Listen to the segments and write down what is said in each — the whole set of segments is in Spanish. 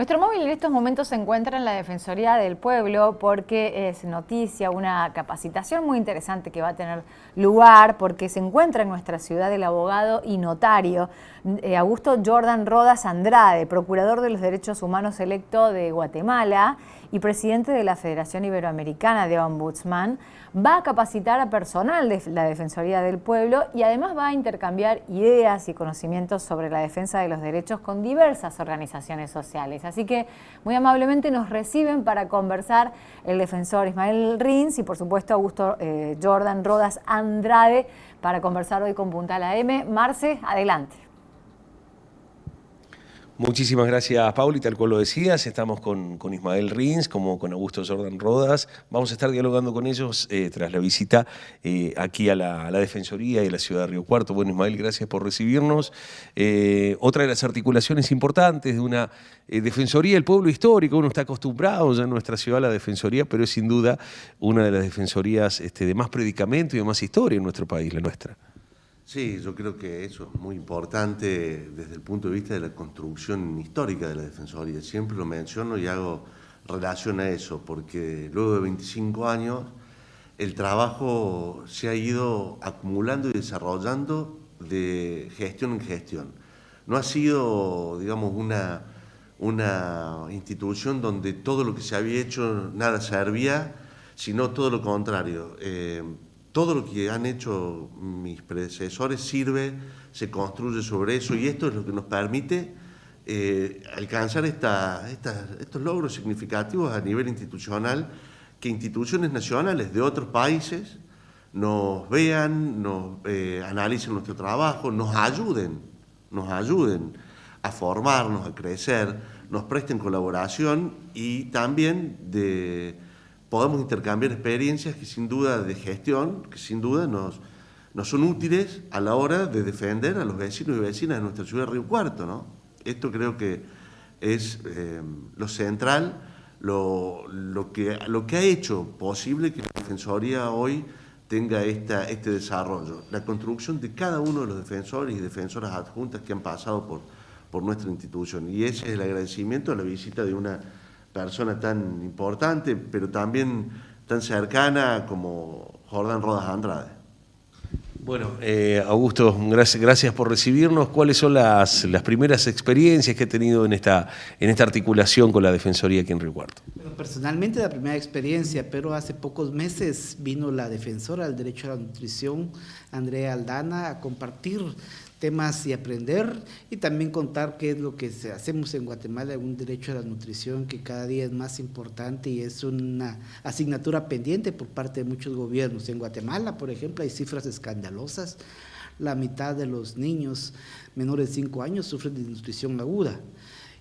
Nuestro móvil en estos momentos se encuentra en la Defensoría del Pueblo porque es noticia una capacitación muy interesante que va a tener lugar porque se encuentra en nuestra ciudad el abogado y notario Augusto Jordan Rodas Andrade, procurador de los derechos humanos electo de Guatemala y presidente de la Federación Iberoamericana de Ombudsman. Va a capacitar a personal de la Defensoría del Pueblo y además va a intercambiar ideas y conocimientos sobre la defensa de los derechos con diversas organizaciones sociales. Así que muy amablemente nos reciben para conversar el defensor Ismael Rins y por supuesto Augusto Jordan Rodas Andrade para conversar hoy con Puntal AM. Marce, adelante. Muchísimas gracias, Paula, y tal cual lo decías, estamos con Ismael Rins, como con Augusto Jordan Rodas. Vamos a estar dialogando con ellos tras la visita aquí a la Defensoría y a la ciudad de Río Cuarto. Bueno, Ismael, gracias por recibirnos. Otra de las articulaciones importantes de una Defensoría del Pueblo Histórico, uno está acostumbrado ya en nuestra ciudad a la Defensoría, pero es sin duda una de las defensorías de más predicamento y de más historia en nuestro país, la nuestra. Sí, yo creo que eso es muy importante desde el punto de vista de la construcción histórica de la Defensoría. Siempre lo menciono y hago relación a eso, porque luego de 25 años el trabajo se ha ido acumulando y desarrollando de gestión en gestión. No ha sido, digamos, una institución donde todo lo que se había hecho nada servía, sino todo lo contrario. Todo lo que han hecho mis predecesores sirve, se construye sobre eso y esto es lo que nos permite alcanzar estos logros significativos a nivel institucional, que instituciones nacionales de otros países nos vean, analicen nuestro trabajo, nos ayuden a formarnos, a crecer, nos presten colaboración y también podamos intercambiar experiencias que sin duda de gestión, que sin duda nos son útiles a la hora de defender a los vecinos y vecinas de nuestra ciudad de Río Cuarto, ¿no? Esto creo que es lo central, lo que ha hecho posible que la Defensoría hoy tenga este desarrollo, la construcción de cada uno de los defensores y defensoras adjuntas que han pasado por nuestra institución. Y ese es el agradecimiento a la visita de una persona tan importante, pero también tan cercana como Jordan Rodas Andrade. Bueno, Augusto, gracias por recibirnos. ¿Cuáles son las primeras experiencias que ha tenido en esta articulación con la Defensoría aquí en Río Cuarto? Bueno, personalmente la primera experiencia, pero hace pocos meses vino la defensora del derecho a la nutrición, Andrea Aldana, a compartir temas y aprender y también contar qué es lo que hacemos en Guatemala, un derecho a la nutrición que cada día es más importante y es una asignatura pendiente por parte de muchos gobiernos. En Guatemala, por ejemplo, hay cifras escandalosas. La mitad de los niños menores de 5 años sufren de desnutrición aguda.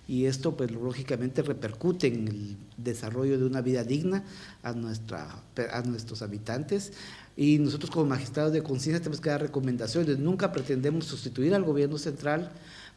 Y esto pues lógicamente repercute en el desarrollo de una vida digna a nuestros habitantes. Y nosotros como magistrados de conciencia tenemos que dar recomendaciones. Nunca pretendemos sustituir al gobierno central,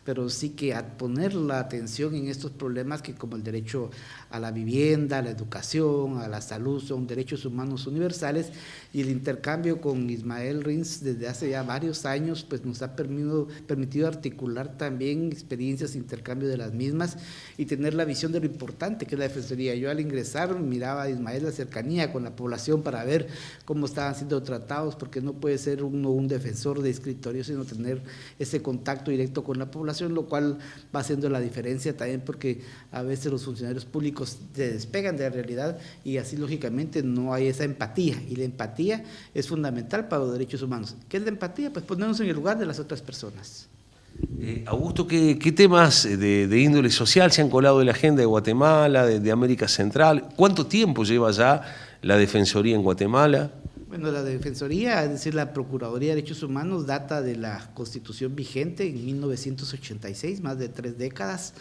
pero sí que a poner la atención en estos problemas que como el derecho a la vivienda, a la educación, a la salud, son derechos humanos universales, y el intercambio con Ismael Rins desde hace ya varios años pues nos ha permitido articular también experiencias, intercambio de las mismas y tener la visión de lo importante que es la Defensoría. Yo al ingresar miraba a Ismael la cercanía con la población para ver cómo estaban siendo tratados, porque no puede ser uno un defensor de escritorio, sino tener ese contacto directo con la población, lo cual va haciendo la diferencia también porque a veces los funcionarios públicos se despegan de la realidad y así lógicamente no hay esa empatía, y la empatía es fundamental para los derechos humanos. ¿Qué es la empatía? Pues ponernos en el lugar de las otras personas. Augusto, ¿qué temas de índole social se han colado de la agenda de Guatemala, de América Central? ¿Cuánto tiempo lleva ya la Defensoría en Guatemala? Bueno, la Defensoría, es decir, la Procuraduría de Derechos Humanos, data de la Constitución vigente en 1986, más de 3 décadas.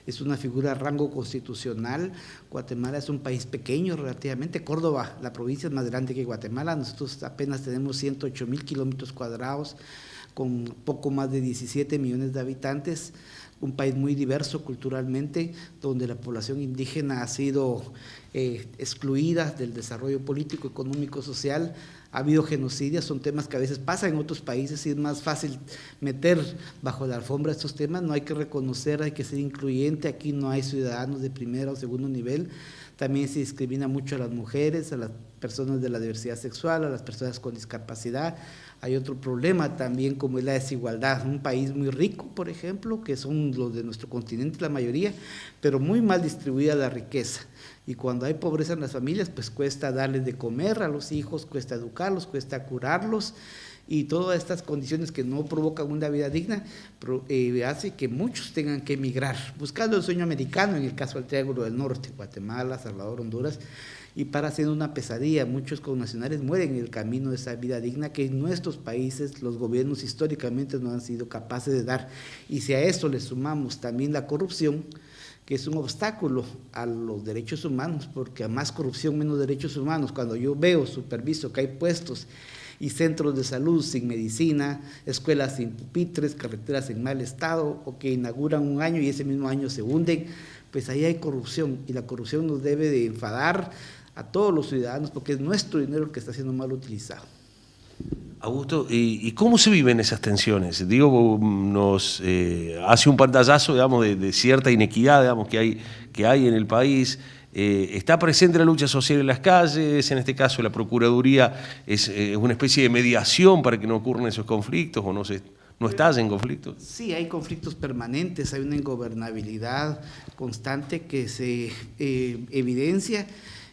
Es una figura de rango constitucional. Guatemala es un país pequeño relativamente. Córdoba, la provincia es más grande que Guatemala. Nosotros apenas tenemos 108,000 kilómetros cuadrados, con poco más de 17 millones de habitantes. un país muy diverso culturalmente, donde la población indígena ha sido excluida del desarrollo político, económico, social. Ha habido genocidios, son temas que a veces pasan en otros países y es más fácil meter bajo la alfombra estos temas. No hay que reconocer, hay que ser incluyente. Aquí no hay ciudadanos de primero o segundo nivel. También se discrimina mucho a las mujeres, a las personas de la diversidad sexual, a las personas con discapacidad. Hay otro problema también, como es la desigualdad. Un país muy rico, por ejemplo, que son los de nuestro continente la mayoría, pero muy mal distribuida la riqueza. Y cuando hay pobreza en las familias, pues cuesta darles de comer a los hijos, cuesta educarlos, cuesta curarlos, y todas estas condiciones que no provocan una vida digna hace que muchos tengan que emigrar, buscando el sueño americano, en el caso del Triángulo del Norte, Guatemala, Salvador, Honduras, y para hacer una pesadilla. Muchos connacionales mueren en el camino de esa vida digna que en nuestros países los gobiernos históricamente no han sido capaces de dar. Y si a eso le sumamos también la corrupción, que es un obstáculo a los derechos humanos, porque a más corrupción, menos derechos humanos. Cuando yo veo, superviso que hay puestos y centros de salud sin medicina, escuelas sin pupitres, carreteras en mal estado, o que inauguran un año y ese mismo año se hunden, pues ahí hay corrupción, y la corrupción nos debe de enfadar a todos los ciudadanos, porque es nuestro dinero el que está siendo mal utilizado. Augusto, ¿y cómo se viven esas tensiones? Digo, nos hace un pantallazo, digamos, de cierta inequidad, digamos, que hay en el país. Está presente la lucha social en las calles, en este caso la Procuraduría es una especie de mediación para que no ocurran esos conflictos o no estallen conflictos. Sí, hay conflictos permanentes, hay una ingobernabilidad constante que se evidencia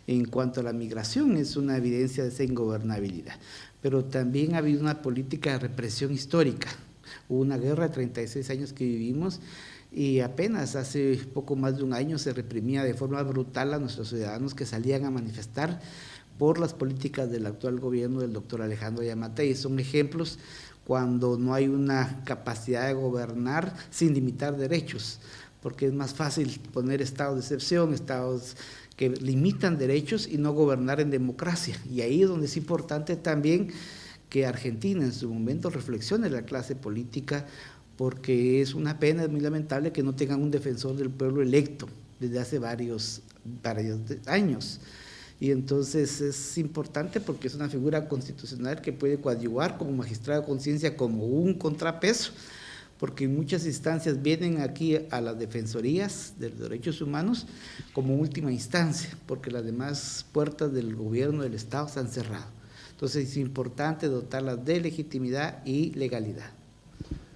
en cuanto a la migración, es una evidencia de esa ingobernabilidad. Pero también ha habido una política de represión histórica. Hubo una guerra de 36 años que vivimos y apenas hace poco más de un año se reprimía de forma brutal a nuestros ciudadanos que salían a manifestar por las políticas del actual gobierno del doctor Alejandro Yamatei. Son ejemplos cuando no hay una capacidad de gobernar sin limitar derechos, porque es más fácil poner estados de excepción, estados que limitan derechos y no gobernar en democracia. Y ahí es donde es importante también que Argentina en su momento reflexione la clase política, porque es una pena, es muy lamentable que no tengan un defensor del pueblo electo desde hace varios años. Y entonces es importante porque es una figura constitucional que puede coadyuvar como magistrado de conciencia, como un contrapeso, porque en muchas instancias vienen aquí a las defensorías de los derechos humanos como última instancia, porque las demás puertas del gobierno del Estado se han cerrado. Entonces es importante dotarlas de legitimidad y legalidad.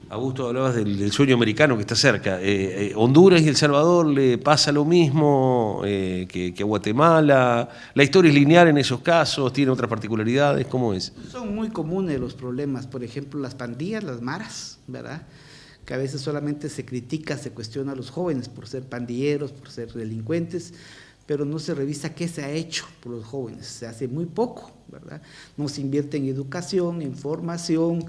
Augusto, hablabas del sueño americano que está cerca. ¿Honduras y El Salvador le pasa lo mismo que a Guatemala? ¿La historia es lineal en esos casos? ¿Tiene otras particularidades? ¿Cómo es? Son muy comunes los problemas, por ejemplo, las pandillas, las maras, ¿verdad?, que a veces solamente se critica, se cuestiona a los jóvenes por ser pandilleros, por ser delincuentes, pero no se revisa qué se ha hecho por los jóvenes. Se hace muy poco, ¿verdad? No se invierte en educación, en formación,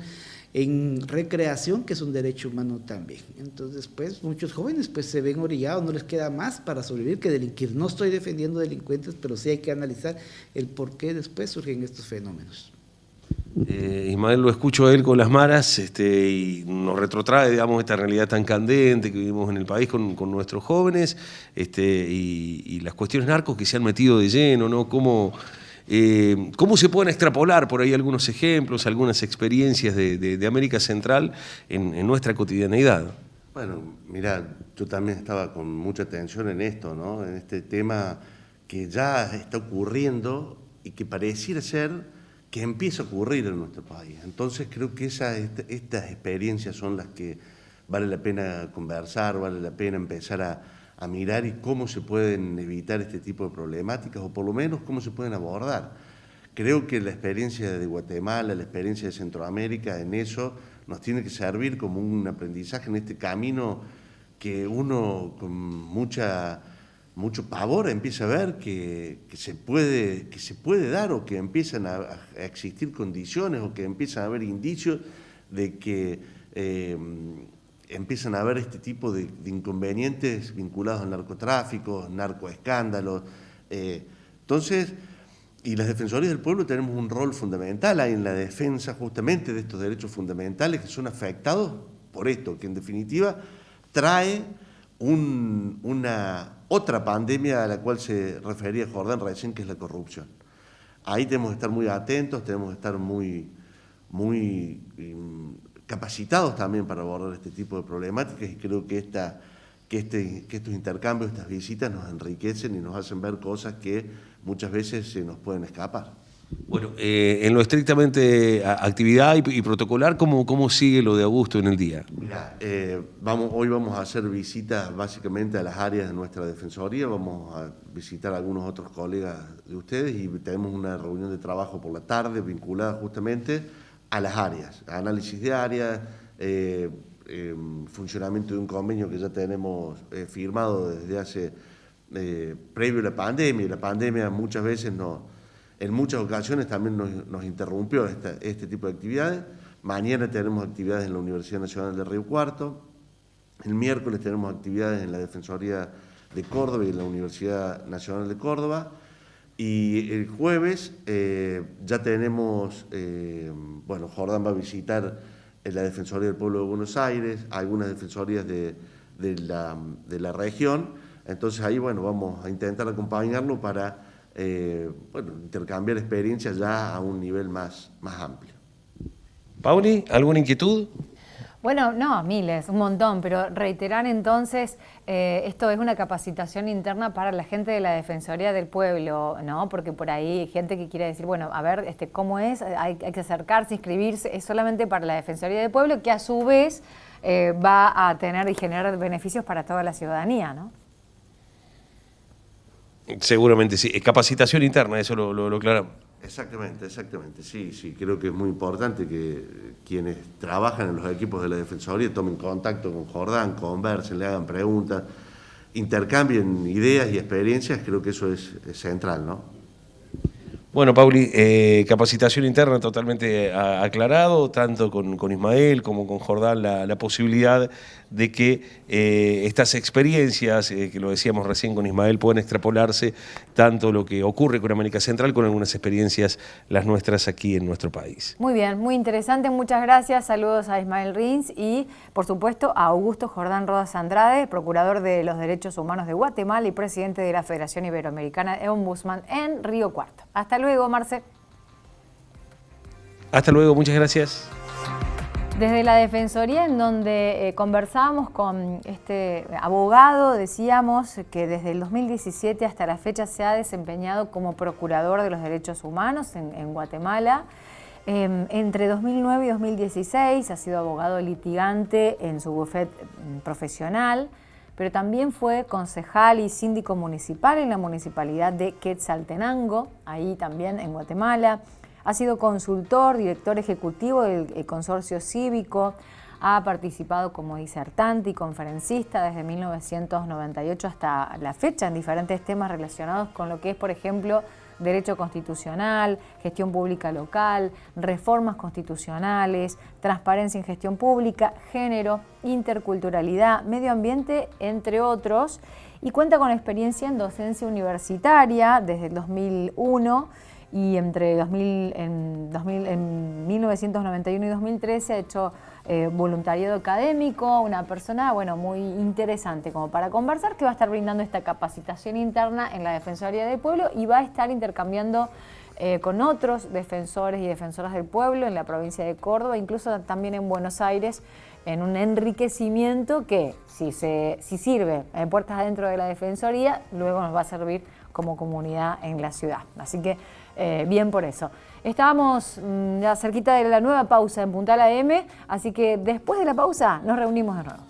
en recreación, que es un derecho humano también. Entonces, pues, muchos jóvenes pues se ven orillados, no les queda más para sobrevivir que delinquir. No estoy defendiendo delincuentes, pero sí hay que analizar el por qué después surgen estos fenómenos. Ismael, lo escucho a él con las maras y nos retrotrae, digamos, esta realidad tan candente que vivimos en el país con nuestros jóvenes y las cuestiones narcos que se han metido de lleno, ¿no? ¿Cómo se pueden extrapolar por ahí algunos ejemplos, algunas experiencias de América Central en nuestra cotidianeidad? Bueno, mira, yo también estaba con mucha atención en esto, ¿no? En este tema que ya está ocurriendo y que pareciera ser que empieza a ocurrir en nuestro país. Entonces creo que estas experiencias son las que vale la pena conversar, vale la pena empezar a mirar y cómo se pueden evitar este tipo de problemáticas, o por lo menos cómo se pueden abordar. Creo que la experiencia de Guatemala, la experiencia de Centroamérica, en eso nos tiene que servir como un aprendizaje en este camino que uno con mucho pavor empieza a ver que se puede dar, o que empiezan a existir condiciones, o que empiezan a haber indicios de que empiezan a haber este tipo de inconvenientes vinculados al narcotráfico, narcoescándalos. Entonces, y las defensorías del pueblo tenemos un rol fundamental ahí en la defensa justamente de estos derechos fundamentales que son afectados por esto, que en definitiva trae una otra pandemia a la cual se refería Jordán recién, que es la corrupción. Ahí tenemos que estar muy atentos, tenemos que estar muy capacitados también para abordar este tipo de problemáticas, y creo que estos intercambios, estas visitas nos enriquecen y nos hacen ver cosas que muchas veces se nos pueden escapar. Bueno, en lo estrictamente actividad y protocolar, ¿cómo sigue lo de Augusto en el día? Mirá, hoy vamos a hacer visitas básicamente a las áreas de nuestra defensoría, vamos a visitar a algunos otros colegas de ustedes y tenemos una reunión de trabajo por la tarde vinculada justamente a las áreas, análisis de áreas, funcionamiento de un convenio que ya tenemos firmado desde hace previo a la pandemia, y la pandemia muchas veces en muchas ocasiones también nos interrumpió este tipo de actividades. Mañana tenemos actividades en la Universidad Nacional de Río Cuarto, el miércoles tenemos actividades en la Defensoría de Córdoba y en la Universidad Nacional de Córdoba, y el jueves ya tenemos, bueno, Jordán va a visitar la Defensoría del Pueblo de Buenos Aires, algunas defensorías de la región, entonces ahí, bueno, vamos a intentar acompañarlo para intercambiar experiencias ya a un nivel más amplio. Pauli, ¿alguna inquietud? Bueno, no, miles, un montón, pero reiterar entonces, esto es una capacitación interna para la gente de la Defensoría del Pueblo, ¿no? Porque por ahí hay gente que quiere decir, bueno, a ver, ¿cómo es? Hay que acercarse, inscribirse, es solamente para la Defensoría del Pueblo, que a su vez va a tener y generar beneficios para toda la ciudadanía, ¿no? Seguramente sí. Capacitación interna, eso lo aclaramos. Exactamente, sí, creo que es muy importante que quienes trabajan en los equipos de la Defensoría tomen contacto con Jordán, conversen, le hagan preguntas, intercambien ideas y experiencias, creo que eso es central, ¿no? Bueno, Pauli, capacitación interna totalmente aclarado, tanto con Ismael como con Jordán, la posibilidad de que estas experiencias, que lo decíamos recién con Ismael, puedan extrapolarse tanto lo que ocurre con América Central con algunas experiencias, las nuestras aquí en nuestro país. Muy bien, muy interesante, muchas gracias, saludos a Ismael Rins y por supuesto a Augusto Jordán Rodas Andrade, Procurador de los Derechos Humanos de Guatemala y Presidente de la Federación Iberoamericana de Ombudsman en Río Cuarto. Hasta luego, Marce. Hasta luego, muchas gracias. Desde la Defensoría, en donde conversábamos con este abogado, decíamos que desde el 2017 hasta la fecha se ha desempeñado como Procurador de los Derechos Humanos en Guatemala. Entre 2009 y 2016 ha sido abogado litigante en su bufete profesional, pero también fue concejal y síndico municipal en la municipalidad de Quetzaltenango, ahí también en Guatemala. Ha sido consultor, director ejecutivo del Consorcio Cívico, ha participado como disertante y conferencista desde 1998 hasta la fecha en diferentes temas relacionados con lo que es, por ejemplo, derecho constitucional, gestión pública local, reformas constitucionales, transparencia en gestión pública, género, interculturalidad, medio ambiente, entre otros, y cuenta con experiencia en docencia universitaria desde el 2001 y en 1991 y 2013 ha hecho voluntariado académico, una persona muy interesante como para conversar, que va a estar brindando esta capacitación interna en la Defensoría del Pueblo y va a estar intercambiando con otros defensores y defensoras del pueblo en la provincia de Córdoba, incluso también en Buenos Aires, en un enriquecimiento que si sirve puertas adentro de la Defensoría, luego nos va a servir como comunidad en la ciudad. Así que bien por eso. Estábamos ya cerquita de la nueva pausa en Puntal AM, así que después de la pausa nos reunimos de nuevo.